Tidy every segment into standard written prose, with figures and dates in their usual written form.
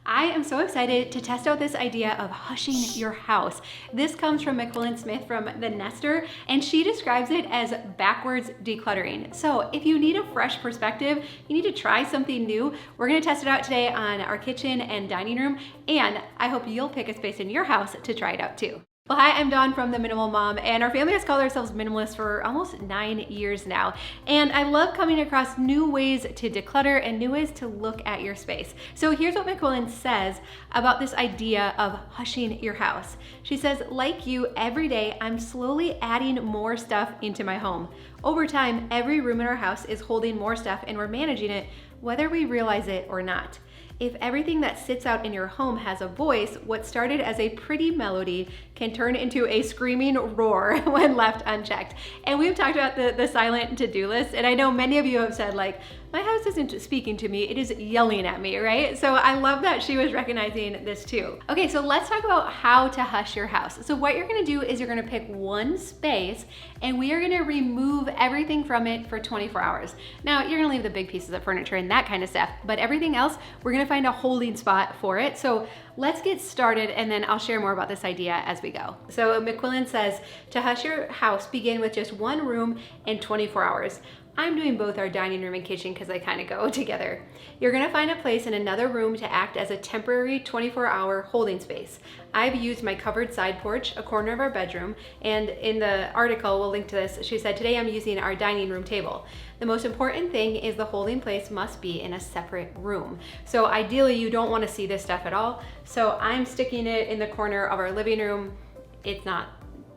I am so excited to test out this idea of hushing your house. This comes from Nicole Smith from The Nester, and she describes it as backwards decluttering. So if you need a fresh perspective, you need to try something new, we're gonna test it out today on our kitchen and dining room, and I hope you'll pick a space in your house to try it out too. Well, hi, I'm Dawn from The Minimal Mom, and our family has called ourselves minimalist for almost 9 years now. And I love coming across new ways to declutter and new ways to look at your space. So here's what Nicole says about this idea of hushing your house. She says, like you, every day I'm slowly adding more stuff into my home. Over time, every room in our house is holding more stuff and we're managing it, whether we realize it or not. If everything that sits out in your home has a voice, what started as a pretty melody can turn into a screaming roar when left unchecked. And we've talked about the silent to-do list, and I know many of you have said like, my house isn't speaking to me, it is yelling at me, right? So I love that she was recognizing this too. Okay, so let's talk about how to hush your house. So what you're gonna do is you're gonna pick one space and we are gonna remove everything from it for 24 hours. Now, you're gonna leave the big pieces of furniture and that kind of stuff, but everything else, we're gonna find a holding spot for it. So let's get started and then I'll share more about this idea as we go. So McQuillan says, to hush your house, begin with just one room and 24 hours. I'm doing both our dining room and kitchen because they kind of go together. You're gonna find a place in another room to act as a temporary 24-hour holding space. I've used my covered side porch, a corner of our bedroom, and in the article, we'll link to this, she said, today I'm using our dining room table. The most important thing is the holding place must be in a separate room. So ideally, you don't wanna see this stuff at all. So I'm sticking it in the corner of our living room. It's not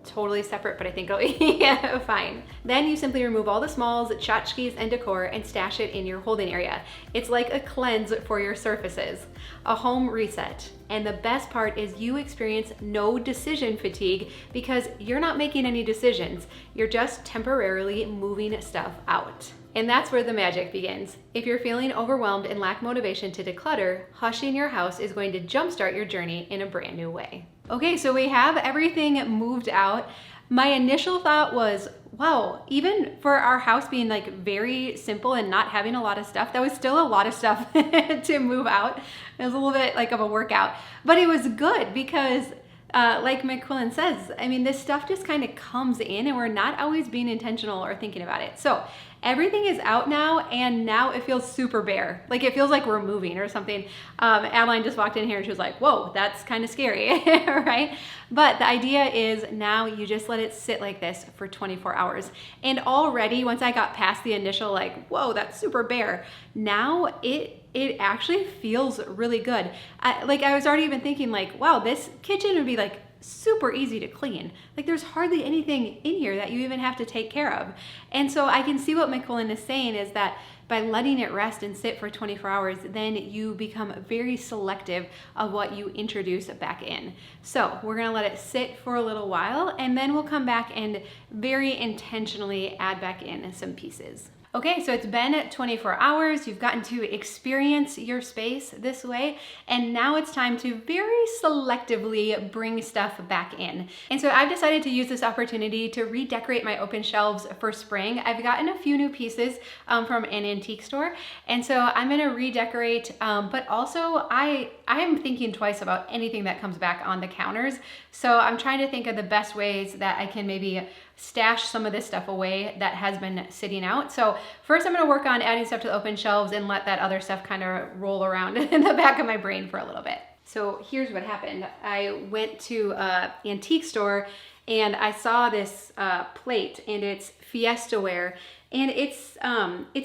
totally separate, but I think it'll be fine. Then you simply remove all the smalls, tchotchkes, and decor and stash it in your holding area. It's like a cleanse for your surfaces, a home reset. And the best part is you experience no decision fatigue because you're not making any decisions. You're just temporarily moving stuff out. And that's where the magic begins. If you're feeling overwhelmed and lack motivation to declutter, hushing your house is going to jumpstart your journey in a brand new way. Okay, so we have everything moved out. My initial thought was, wow, even for our house being like very simple and not having a lot of stuff, that was still a lot of stuff to move out. It was a little bit like of a workout, but it was good because like McQuillan says, I mean, this stuff just kind of comes in and we're not always being intentional or thinking about it. So everything is out now and now it feels super bare. Like it feels like we're moving or something. Adeline just walked in here and she was like, whoa, that's kind of scary, right? But the idea is now you just let it sit like this for 24 hours. And already once I got past the initial like, whoa, that's super bare, now it actually feels really good. I was already even thinking like, wow, this kitchen would be like super easy to clean. Like there's hardly anything in here that you even have to take care of. And so I can see what McQuillan is saying is that by letting it rest and sit for 24 hours, then you become very selective of what you introduce back in. So we're gonna let it sit for a little while and then we'll come back and very intentionally add back in some pieces. Okay, so it's been 24 hours, you've gotten to experience your space this way, and now it's time to very selectively bring stuff back in. And so I've decided to use this opportunity to redecorate my open shelves for spring. I've gotten a few new pieces from an antique store, and so I'm gonna redecorate, but also I am thinking twice about anything that comes back on the counters. So I'm trying to think of the best ways that I can maybe stash some of this stuff away that has been sitting out. So first I'm gonna work on adding stuff to the open shelves and let that other stuff kind of roll around in the back of my brain for a little bit. So here's what happened. I went to an antique store and I saw this plate and it's Fiesta ware and it's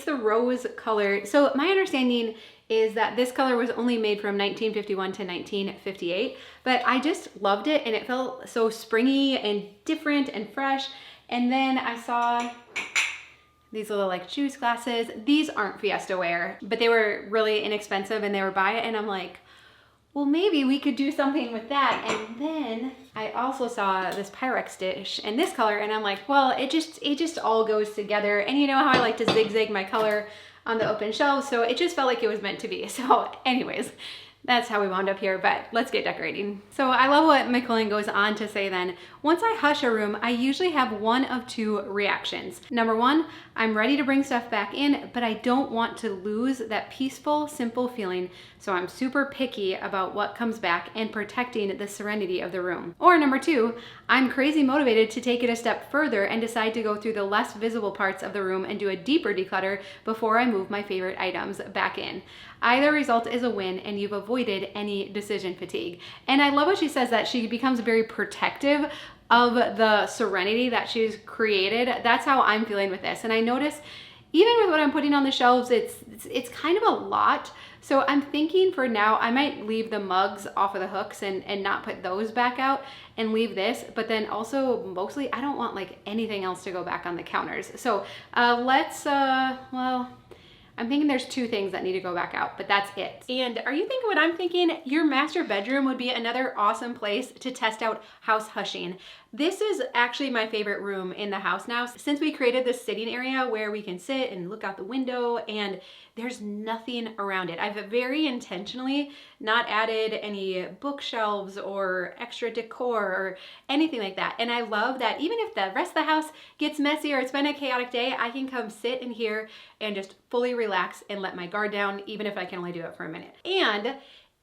the rose color. So my understanding is that this color was only made from 1951 to 1958, but I just loved it and it felt so springy and different and fresh. And then I saw these little like juice glasses. These aren't Fiesta ware, but they were really inexpensive and they were by it. And I'm like, well, maybe we could do something with that. And then I also saw this Pyrex dish in this color and I'm like, well, it just all goes together. And you know how I like to zigzag my color on the open shelves, so it just felt like it was meant to be. So anyways, That's how we wound up here, but let's get decorating. So I love what McQuillan goes on to say then. Once I hush a room, I usually have one of two reactions. Number one, I'm ready to bring stuff back in, but I don't want to lose that peaceful, simple feeling. So I'm super picky about what comes back and protecting the serenity of the room. Or number two, I'm crazy motivated to take it a step further and decide to go through the less visible parts of the room and do a deeper declutter before I move my favorite items back in. Either result is a win and you've avoided any decision fatigue. And I love what she says, that she becomes very protective of the serenity that she's created. That's how I'm feeling with this. And I notice even with what I'm putting on the shelves, it's kind of a lot. So I'm thinking for now, I might leave the mugs off of the hooks and not put those back out and leave this. But then also mostly I don't want like anything else to go back on the counters. So I'm thinking there's two things that need to go back out, but that's it. And are you thinking what I'm thinking? Your master bedroom would be another awesome place to test out house hushing. This is actually my favorite room in the house now, since we created this sitting area where we can sit and look out the window and there's nothing around it. I've very intentionally not added any bookshelves or extra decor or anything like that. And I love that even if the rest of the house gets messy or it's been a chaotic day, I can come sit in here and just fully relax and let my guard down, even if I can only do it for a minute. And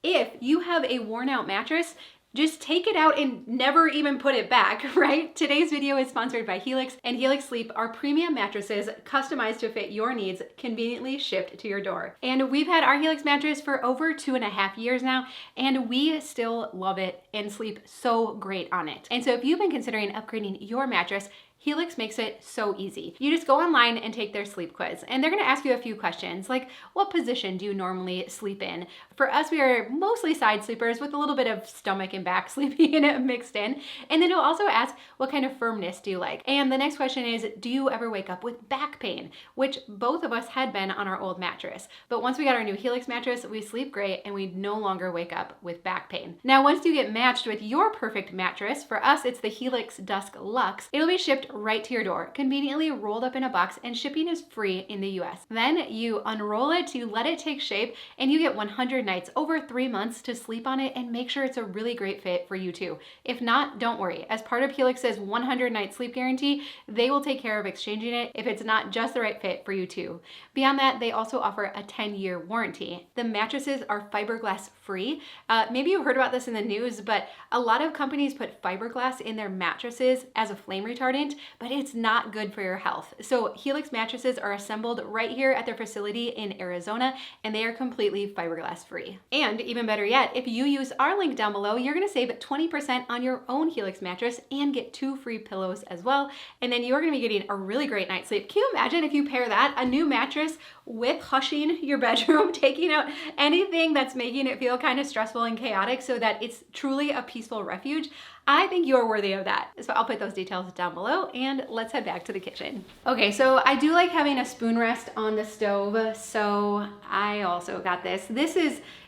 if you have a worn out mattress, just take it out and never even put it back, right? Today's video is sponsored by Helix, and Helix Sleep are premium mattresses customized to fit your needs, conveniently shipped to your door. And we've had our Helix mattress for over 2.5 years now, and we still love it and sleep so great on it. And so if you've been considering upgrading your mattress, Helix makes it so easy. You just go online and take their sleep quiz, and they're gonna ask you a few questions like, what position do you normally sleep in? For us, we are mostly side sleepers with a little bit of stomach and back sleeping in it mixed in. And then it'll also ask, what kind of firmness do you like? And the next question is, do you ever wake up with back pain? Which both of us had been on our old mattress. But once we got our new Helix mattress, we sleep great and we no longer wake up with back pain. Now, once you get matched with your perfect mattress, for us, it's the Helix Dusk Luxe, it'll be shipped right to your door, conveniently rolled up in a box, and shipping is free in the US. Then you unroll it to let it take shape, and you get 100 nights over 3 months to sleep on it and make sure it's a really great fit for you too. If not, don't worry. As part of Helix's 100-night sleep guarantee, they will take care of exchanging it if it's not just the right fit for you too. Beyond that, they also offer a 10-year warranty. The mattresses are fiberglass free. Maybe you heard about this in the news, but a lot of companies put fiberglass in their mattresses as a flame retardant, but it's not good for your health. So Helix mattresses are assembled right here at their facility in Arizona, and they are completely fiberglass free. And even better yet, if you use our link down below, you're gonna save 20% on your own Helix mattress and get 2 free pillows as well. And then you're gonna be getting a really great night's sleep. Can you imagine if you pair that, a new mattress with hushing your bedroom, taking out anything that's making it feel kind of stressful and chaotic so that it's truly a peaceful refuge? I think you're worthy of that. So I'll put those details down below, and let's head back to the kitchen. Okay, so I do like having a spoon rest on the stove, so I also got this.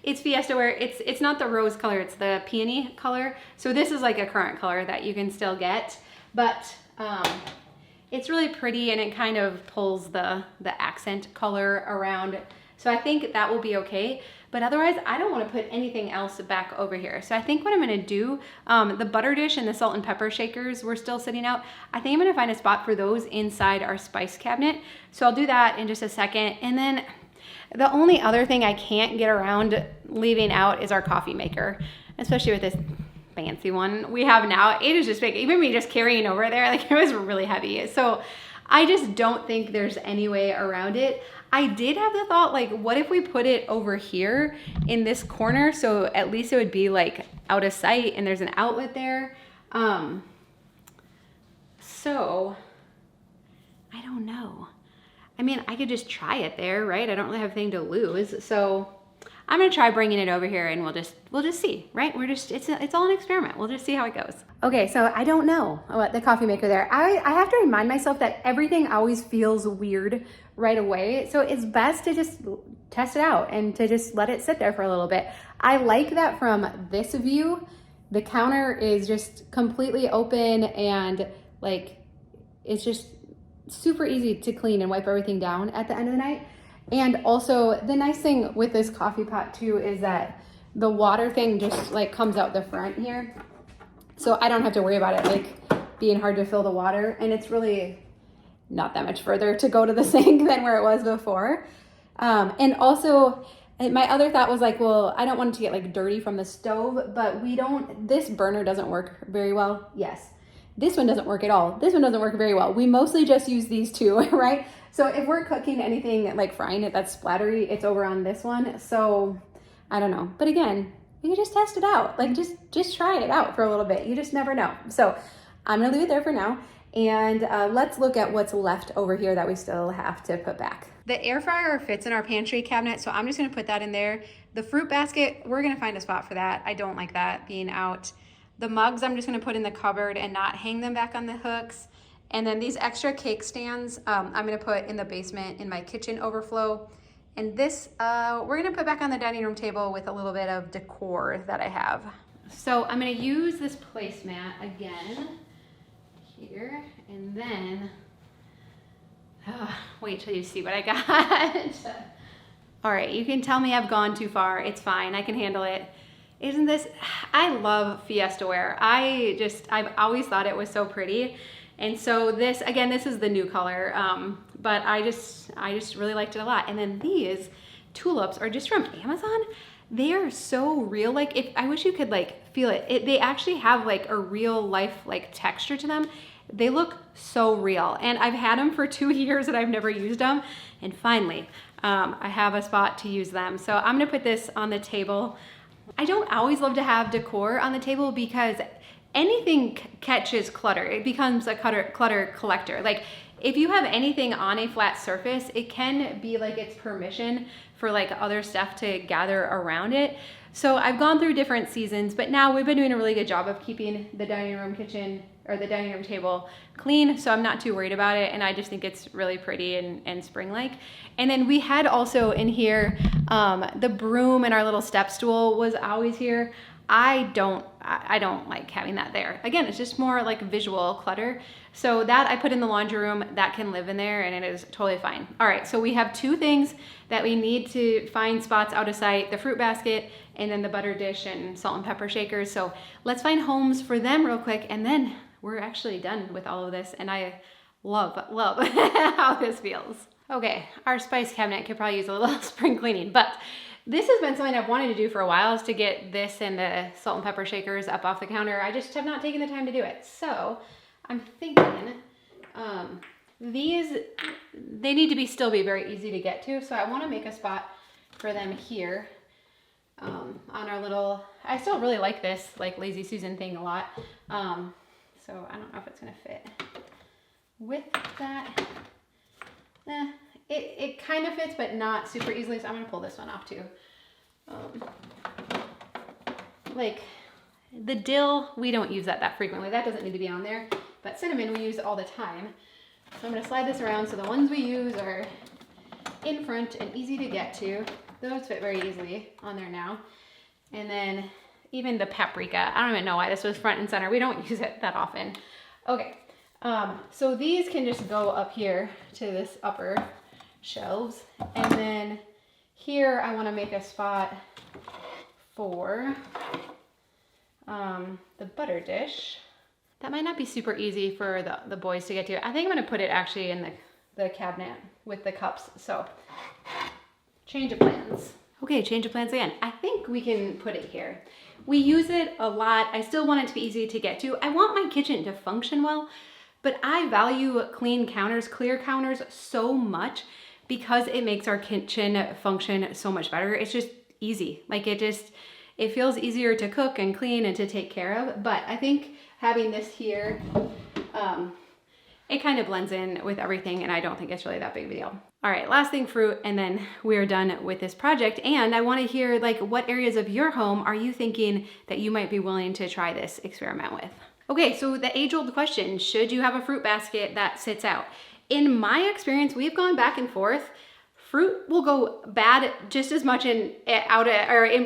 It's Fiesta ware. It's not the rose color, it's the peony color. So this is like a current color that you can still get, but it's really pretty and it kind of pulls the accent color around. So I think that will be okay. But otherwise, I don't want to put anything else back over here. So I think what I'm going to do, the butter dish and the salt and pepper shakers were still sitting out. I think I'm going to find a spot for those inside our spice cabinet. So I'll do that in just a second. And then the only other thing I can't get around leaving out is our coffee maker, especially with this fancy one we have now. It is just big. Even me just carrying over there, like it was really heavy. So I just don't think there's any way around it. I did have the thought, like, what if we put it over here in this corner? So at least it would be like out of sight and there's an outlet there. So I don't know. I mean, I could just try it there, right? I don't really have anything to lose. So I'm gonna try bringing it over here and we'll just see, right? It's all an experiment. We'll just see how it goes. Okay, so I don't know about the coffee maker there. I have to remind myself that everything always feels weird right away. So it's best to just test it out and to just let it sit there for a little bit. I like that from this view, the counter is just completely open and like, it's just super easy to clean and wipe everything down at the end of the night. And also the nice thing with this coffee pot too is that the water thing just like comes out the front here. So I don't have to worry about it like being hard to fill the water. And it's really not that much further to go to the sink than where it was before. And also my other thought was like, well, I don't want it to get like dirty from the stove, but this burner doesn't work very well. Yes. This one doesn't work at all. This one doesn't work very well. We mostly just use these two, right? So if we're cooking anything like frying it that's splattery, it's over on this one. So I don't know. But again, you can just test it out. Like just try it out for a little bit. You just never know. So I'm gonna leave it there for now. And let's look at what's left over here that we still have to put back. The air fryer fits in our pantry cabinet, so I'm just gonna put that in there. The fruit basket, we're gonna find a spot for that. I don't like that being out. The mugs, I'm just gonna put in the cupboard and not hang them back on the hooks. And then these extra cake stands, I'm gonna put in the basement in my kitchen overflow. And this, we're gonna put back on the dining room table with a little bit of decor that I have. So I'm gonna use this placemat again here, and then, wait till you see what I got. All right, you can tell me I've gone too far. It's fine, I can handle it. Isn't this, I love Fiesta ware. I've always thought it was so pretty. And so this, again, this is the new color, but I just really liked it a lot. And then these tulips are just from Amazon. They are so real. Like, I wish you could like feel it. They actually have like a real life like texture to them. They look so real. And I've had them for 2 years and I've never used them. And finally, I have a spot to use them. So I'm gonna put this on the table. I don't always love to have decor on the table because anything catches clutter. It becomes a clutter collector. Like if you have anything on a flat surface, it can be like it's permission for like other stuff to gather around it. So I've gone through different seasons, but now we've been doing a really good job of keeping the dining room table clean. So I'm not too worried about it. And I just think it's really pretty and spring-like. And then we had also in here, the broom and our little step stool was always here. I don't like having that there. Again, it's just more like visual clutter. So that I put in the laundry room, that can live in there and it is totally fine. All right, so we have 2 things that we need to find spots out of sight, the fruit basket and then the butter dish and salt and pepper shakers. So let's find homes for them real quick and then we're actually done with all of this and I love how this feels. Okay, our spice cabinet could probably use a little spring cleaning, but this has been something I've wanted to do for a while, is to get this and the salt and pepper shakers up off the counter. I just have not taken the time to do it. So I'm thinking they need to still be very easy to get to. So I want to make a spot for them here on our little, I still really like this like Lazy Susan thing a lot. So I don't know if it's going to fit with that. It kind of fits, but not super easily, so I'm gonna pull this one off too. Like the dill, we don't use that frequently. That doesn't need to be on there, but cinnamon we use all the time. So I'm gonna slide this around so the ones we use are in front and easy to get to. Those fit very easily on there now. And then even the paprika, I don't even know why this was front and center. We don't use it that often. Okay, so these can just go up here to this upper shelves. And then here I want to make a spot for the butter dish. That might not be super easy for the boys to get to. I think I'm going to put it actually in the cabinet with the cups. So change of plans. Okay, change of plans again. I think we can put it here. We use it a lot. I still want it to be easy to get to. I want my kitchen to function well, but I value clean counters, clear counters so much because it makes our kitchen function so much better. It's just easy. Like it feels easier to cook and clean and to take care of. But I think having this here, it kind of blends in with everything and I don't think it's really that big of a deal. All right, last thing, fruit, and then we're done with this project. And I want to hear like what areas of your home are you thinking that you might be willing to try this experiment with? Okay, so the age-old question, should you have a fruit basket that sits out? In my experience, we've gone back and forth. Fruit will go bad just as much in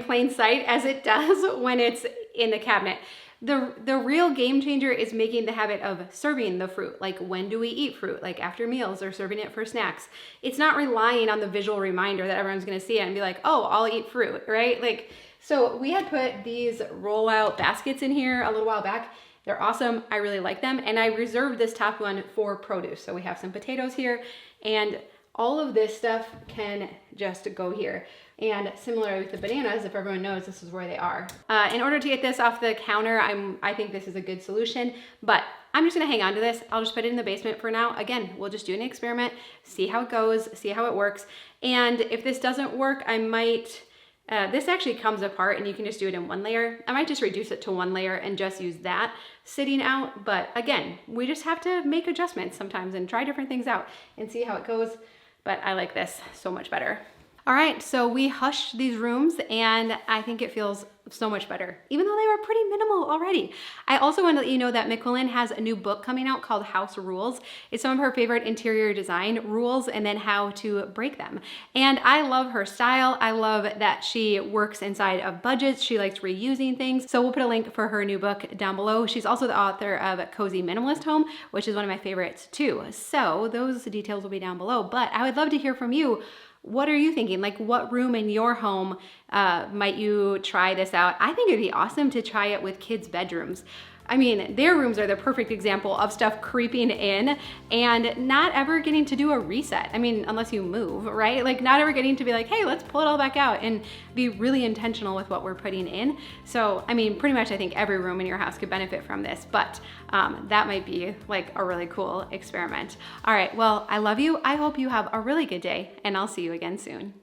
plain sight as it does when it's in the cabinet. The real game changer is making the habit of serving the fruit. Like, when do we eat fruit? Like after meals or serving it for snacks. It's not relying on the visual reminder that everyone's gonna see it and be like, oh, I'll eat fruit, right? Like, So we had put these rollout baskets in here a little while back. They're awesome. I really like them. And I reserved this top one for produce. So we have some potatoes here, and all of this stuff can just go here. And similar with the bananas, if everyone knows, this is where they are. In order to get this off the counter, I think this is a good solution, but I'm just gonna hang on to this. I'll just put it in the basement for now. Again, we'll just do an experiment, see how it goes, see how it works. And if this doesn't work, I might, this actually comes apart and you can just do it in one layer. I might just reduce it to one layer and just use that sitting out. But again, we just have to make adjustments sometimes and try different things out and see how it goes. But I like this so much better. All right, so we hushed these rooms and I think it feels so much better, even though they were pretty minimal already. I also want to let you know that McQuillan has a new book coming out called House Rules. It's some of her favorite interior design rules and then how to break them. And I love her style. I love that she works inside of budgets. She likes reusing things. So we'll put a link for her new book down below. She's also the author of Cozy Minimalist Home, which is one of my favorites too. So those details will be down below, but I would love to hear from you. What are you thinking? Like, what room in your home might you try this out? I think it'd be awesome to try it with kids' bedrooms. I mean, their rooms are the perfect example of stuff creeping in and not ever getting to do a reset. I mean, unless you move, right? Like not ever getting to be like, hey, let's pull it all back out and be really intentional with what we're putting in. So, I mean, pretty much I think every room in your house could benefit from this, but that might be like a really cool experiment. All right, well, I love you. I hope you have a really good day and I'll see you again soon.